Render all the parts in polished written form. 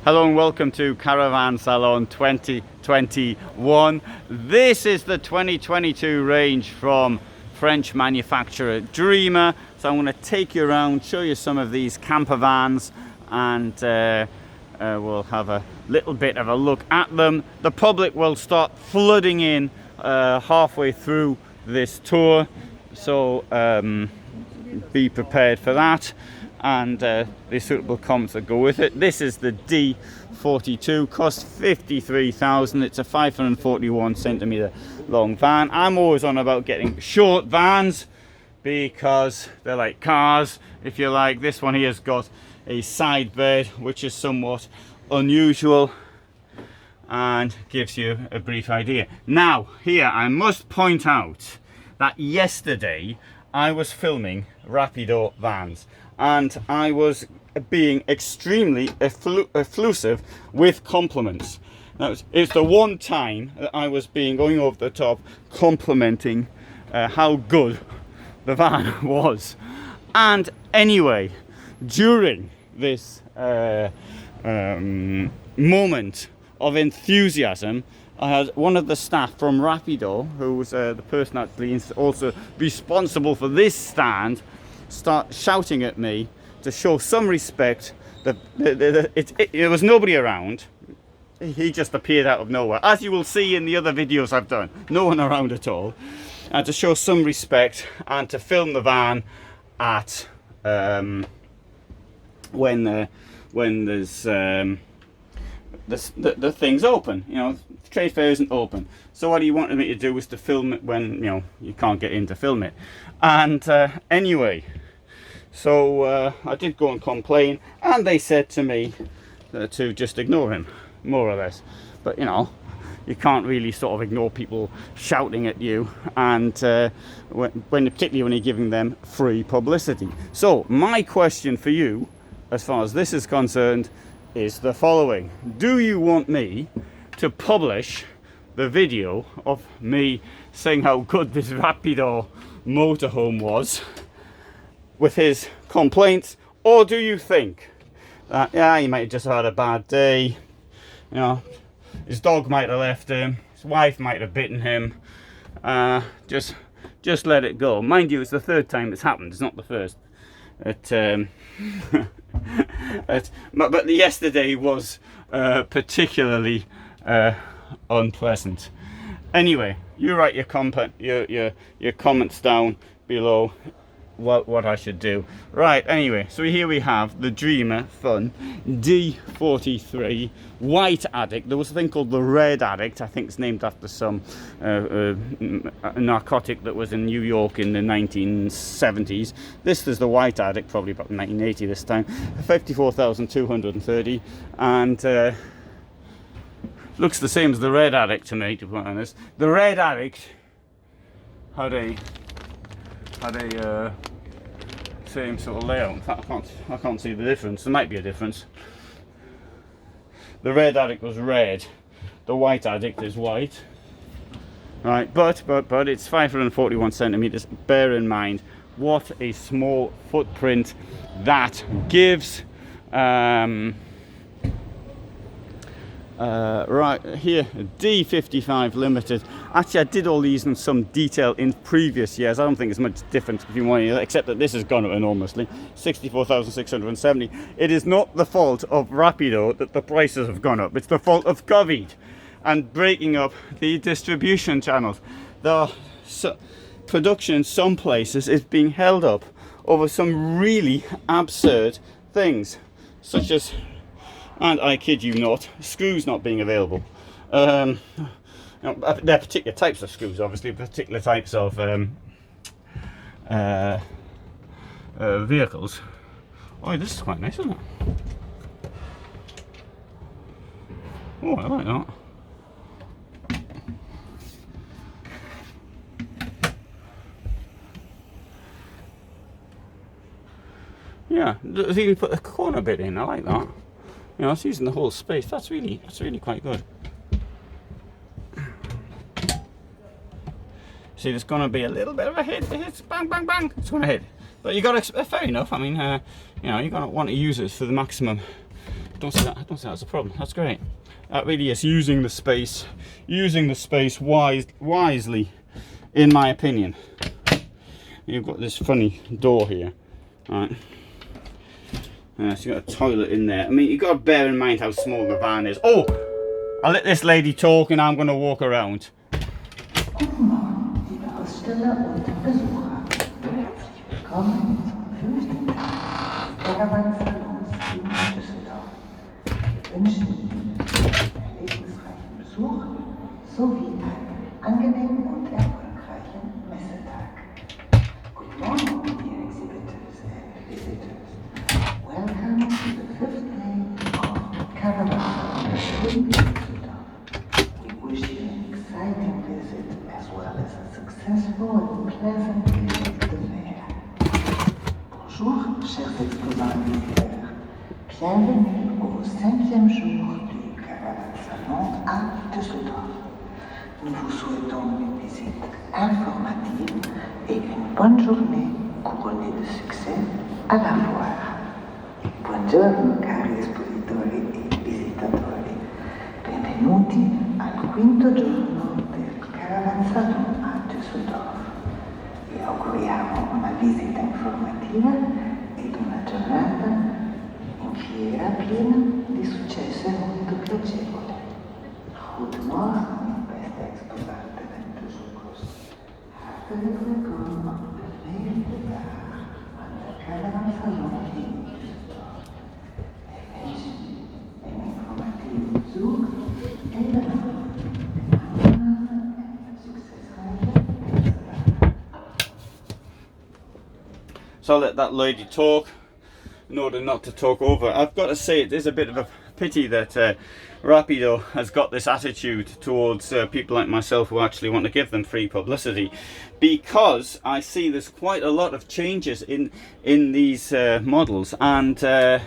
Hello and welcome to Caravan Salon 2021. This is the 2022 range from French manufacturer Dreamer. So I'm going to take you around, show you some of these camper vans, and we'll have a little bit of a look at them. The public will start flooding in halfway through this tour, so be prepared for that. And the suitable comments that go with it. This is the D42, costs 53,000. It's a 541 centimeter long van. I'm always on about getting short vans because they're like cars, if you like. This one here has got a side bed, which is somewhat unusual and gives you a brief idea. Now, here I must point out that yesterday I was filming Rapido vans, and I was being extremely effusive with compliments. Now, it's the one time that I was going over the top, complimenting how good the van was. And anyway, during this moment of enthusiasm, I had one of the staff from Rapido, who was the person actually also responsible for this stand, start shouting at me to show some respect. There was nobody around. He just appeared out of nowhere, as you will see in the other videos I've done. No one around at all. And to show some respect and to film the van at when there's the thing's open. You know, the trade fair isn't open. So what he wanted me to do was to film it when, you know, you can't get in to film it. And anyway, so I did go and complain, and they said to me to just ignore him, more or less. But you know, you can't really sort of ignore people shouting at you, and particularly when you're giving them free publicity. So my question for you, as far as this is concerned, is the following: do you want me to publish the video of me saying how good this Rapido motorhome was with his complaints, or do you think that, yeah, he might have just had a bad day, you know, his dog might have left him, his wife might have bitten him, just let it go? Mind you, it's the third time it's happened, it's not the first. But yesterday was particularly unpleasant. Anyway, you write your comments down below what I should do. Right, anyway, so here we have the Dreamer Fun D43 White Addict. There was a thing called the Red Addict. I think it's named after some narcotic that was in New York in the 1970s. This is the White Addict, probably about 1980 this time. 54,230, and looks the same as the Red Addict to me, to be honest. The Red Addict had a same sort of layout. In fact, I can't see the difference. There might be a difference. The Red Addict was red, the White Addict is white. Right, but it's 541 centimeters. Bear in mind what a small footprint that gives. Right here, D55 Limited. Actually, I did all these in some detail in previous years. I don't think there's much difference between one and the other, except that this has gone up enormously. 64,670. It is not the fault of Rapido that the prices have gone up. It's the fault of COVID and breaking up the distribution channels. The production in some places is being held up over some really absurd things, such as, and I kid you not, screws not being available. There are particular types of screws, obviously, particular types of vehicles. Oh, this is quite nice, isn't it? Oh, I like that. Yeah, they even put a corner bit in. I like that. You know, it's using the whole space. That's really quite good. See, there's going to be a little bit of a hit. It's bang, bang, bang. It's going to hit. But you got to, fair enough. I mean, you know, you're going to want to use it for the maximum don't see that's a problem. That's great. That really is using the space wisely, in my opinion. You've got this funny door here, right? So you've got a toilet in there. I mean, you've got to bear in mind how small the van is. Oh, I'll let this lady talk and I'm going to walk around. Guten Morgen, liebe Aussteller und Besucher. Herzlich willkommen zum 5. Tag Campervan Xl in Düsseldorf. Wir wünschen Ihnen einen erlebnisreichen Besuch sowie einen angenehmen und erfolgreichen Messetag. Good morning, dear exhibitors and visitors. Welcome to the 5th day of Campervan Xl in Düsseldorf. We wish you an exciting visit as well as a successful and pleasant visit to the fair. Bonjour, chers exposants et visiteurs. Bienvenue au 5e jour du Campervan Salon à Düsseldorf. Nous vous souhaitons une visite informative et une bonne journée couronnée de succès à la foire. Buongiorno cari espositori e visitatori. Benvenuti al 5° giorno del Campervan Salon a Düsseldorf. Vi auguriamo una visita informativa ed una giornata in fiera piena di successo e molto piacevole. Guten Morgen, beste Exposanten en Besuchers. Hartelijk welkom op de 4e dag van de Campervan Salon in Düsseldorf. Wij wensen u een informatieve bezoek en een So I'll let that lady talk in order not to talk over. I've got to say it is a bit of a pity that Rapido has got this attitude towards people like myself who actually want to give them free publicity, because I see there's quite a lot of changes in these models, and it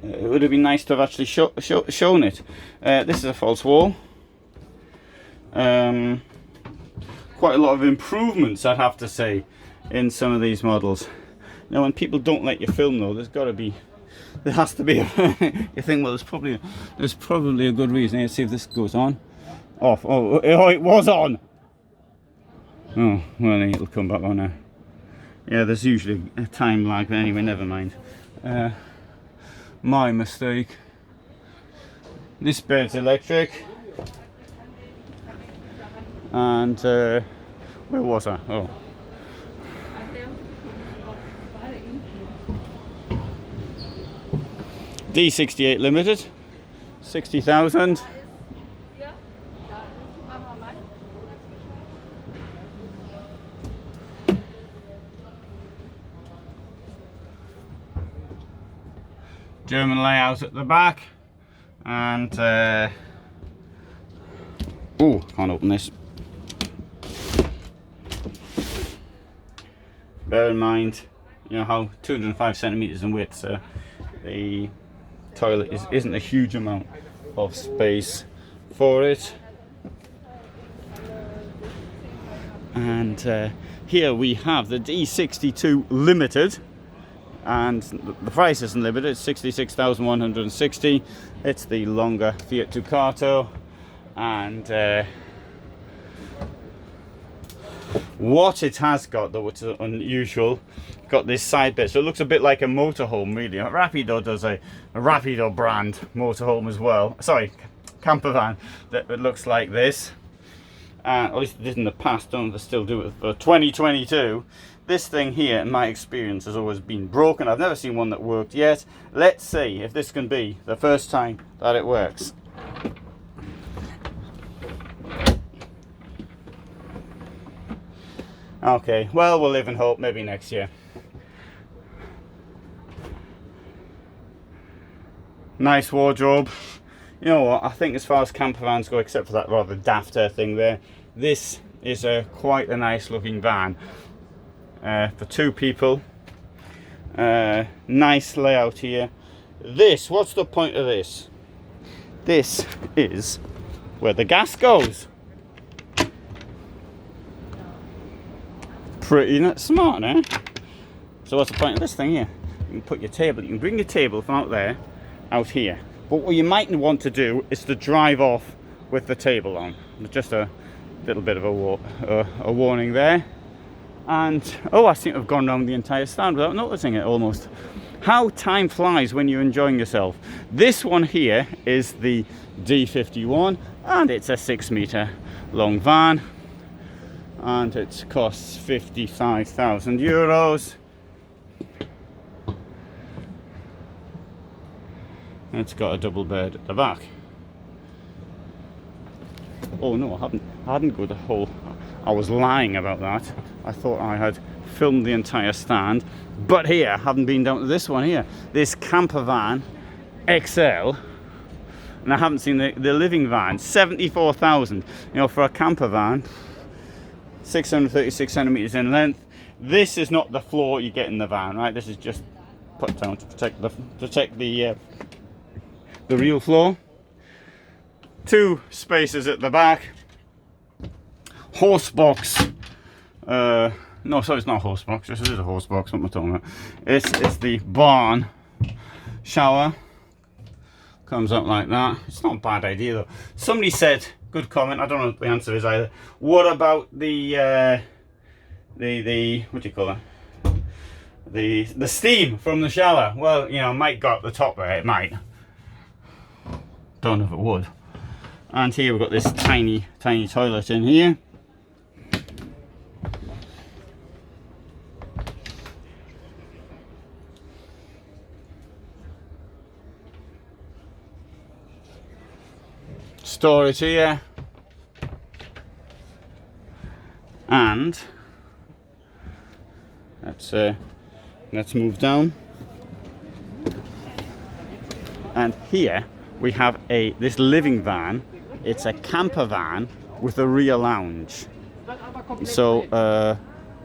would have been nice to have actually shown it. This is a false wall. Quite a lot of improvements, I'd have to say, in some of these models. Now, when people don't let you film, though, there has to be you think, well, there's probably a good reason. Let's see if this goes on. Off. Oh, it was on. Oh, well, it'll come back on now. Yeah, there's usually a time lag, but anyway, never mind. My mistake. This bed's electric. And where was I? Oh. D68 limited, 60,000. German layout at the back, and oh, can't open this. Bear in mind, you know how 205 centimeters in width, so the toilet isn't a huge amount of space for it. And here we have the D62 Limited, and the price isn't limited. It's 66,160. It's the longer Fiat Ducato, and what it has got, though, which is unusual, got this side bit, so it looks a bit like a motorhome, really. Rapido does a Rapido brand motorhome as well. Sorry, campervan that looks like this. At least it did in the past. Don't know if they still do it for 2022. This thing here, in my experience, has always been broken. I've never seen one that worked yet. Let's see if this can be the first time that it works. Okay, well, we'll live and hope. Maybe next year. Nice wardrobe. You know what, I think as far as campervans go, except for that rather daft thing there, this is quite a nice looking van for two people. Nice layout here. This, what's the point of this? This is where the gas goes. Pretty smart, eh? So what's the point of this thing here? You can put your table, you can bring your table from out there, out here. But what you might want to do is to drive off with the table on. Just a little bit of a warning there. And oh, I seem to have gone around the entire stand without noticing it almost. How time flies when you're enjoying yourself. This one here is the D51, and it's a 6 meter long van, and it costs 55,000 euros. It's got a double bed at the back. Oh no, I hadn't got the whole. I was lying about that. I thought I had filmed the entire stand, but here I haven't been down to this one here. This Campervan XL, and I haven't seen the living van. 74,000. You know, for a camper van, 636 centimeters in length. This is not the floor you get in the van, right? This is just put down to protect the real floor. 2 spaces at the back. Horse box. No, sorry, it's not a horse box. This is a horse box. What am I talking about? It's the barn shower. Comes up like that. It's not a bad idea though. Somebody said, good comment. I don't know what the answer is either. What about the what do you call it? The steam from the shower. Well, you know, it might go up the top there. It might. Don't know if it would. And here we've got this tiny toilet in here. Storage here. And let's move down. And here we have this living van. It's a camper van with a rear lounge. So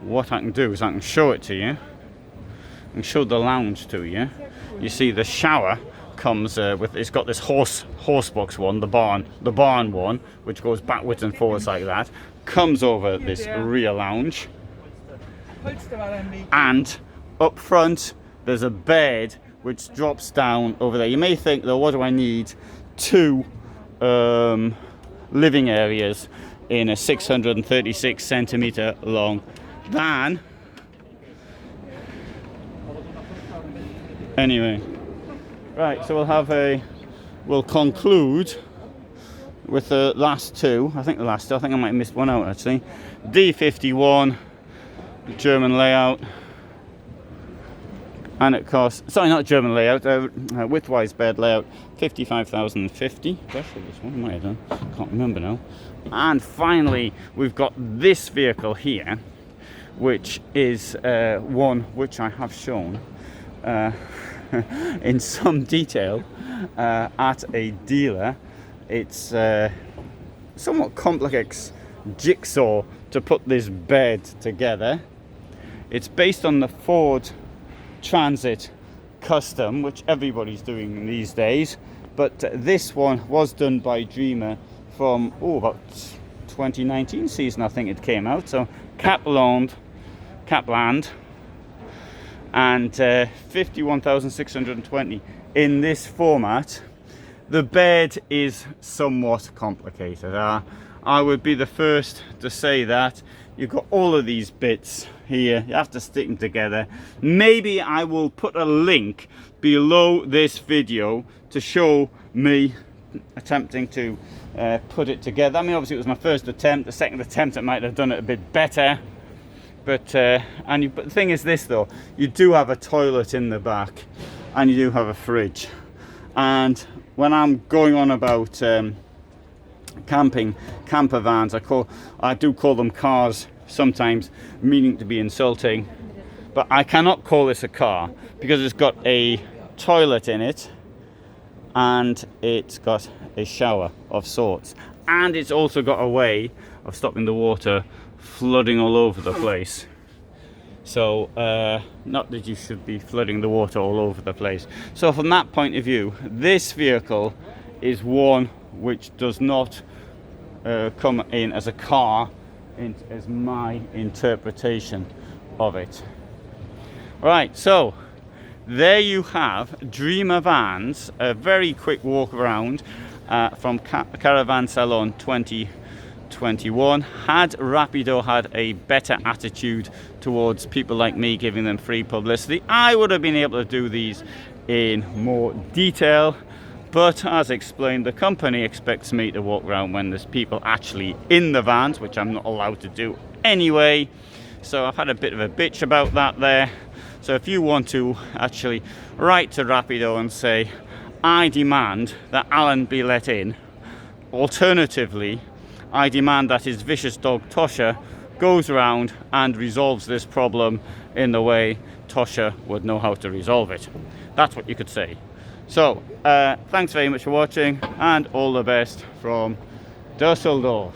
what I can do is I can show it to you. I can show the lounge to you. You see the shower comes with, it's got this horse box one, the barn one, which goes backwards and forwards like that. Comes over this rear lounge. And up front there's a bed which drops down over there. You may think, though, what do I need 2 living areas in a 636 centimeter long van? Anyway, right, so we'll conclude with the last 2. I think I might have missed one out actually. D51, German layout. And it costs, sorry, not German layout, widthwise bed layout, 55,050. That's this one, I might have done, can't remember now. And finally, we've got this vehicle here, which is one which I have shown in some detail at a dealer. It's somewhat complex jigsaw to put this bed together. It's based on the Ford Transit Custom, which everybody's doing these days, but this one was done by Dreamer from about 2019 season, I think it came out. So Capland, and 51,620 in this format. The bed is somewhat complicated. I would be the first to say that. You've got all of these bits here, you have to stick them together. Maybe I will put a link below this video to show me attempting to put it together. I mean, obviously it was my first attempt. The second attempt I might have done it a bit better, but but the thing is this though, you do have a toilet in the back and you do have a fridge. And when I'm going on about camper vans, I do call them cars sometimes, meaning to be insulting, but I cannot call this a car because it's got a toilet in it and it's got a shower of sorts, and it's also got a way of stopping the water flooding all over the place. So not that you should be flooding the water all over the place. So from that point of view, this vehicle is one which does not come in as a car, as my interpretation of it. Right, so there you have Dreamer Vans, a very quick walk around from Caravan Salon 2021. Had Rapido had a better attitude towards people like me giving them free publicity, I would have been able to do these in more detail. But as explained, the company expects me to walk around when there's people actually in the vans, which I'm not allowed to do anyway. So I've had a bit of a bitch about that there. So if you want to actually write to Rapido and say, I demand that Alan be let in. Alternatively, I demand that his vicious dog Tosha goes around and resolves this problem in the way Tosha would know how to resolve it. That's what you could say. So, thanks very much for watching, and all the best from Düsseldorf.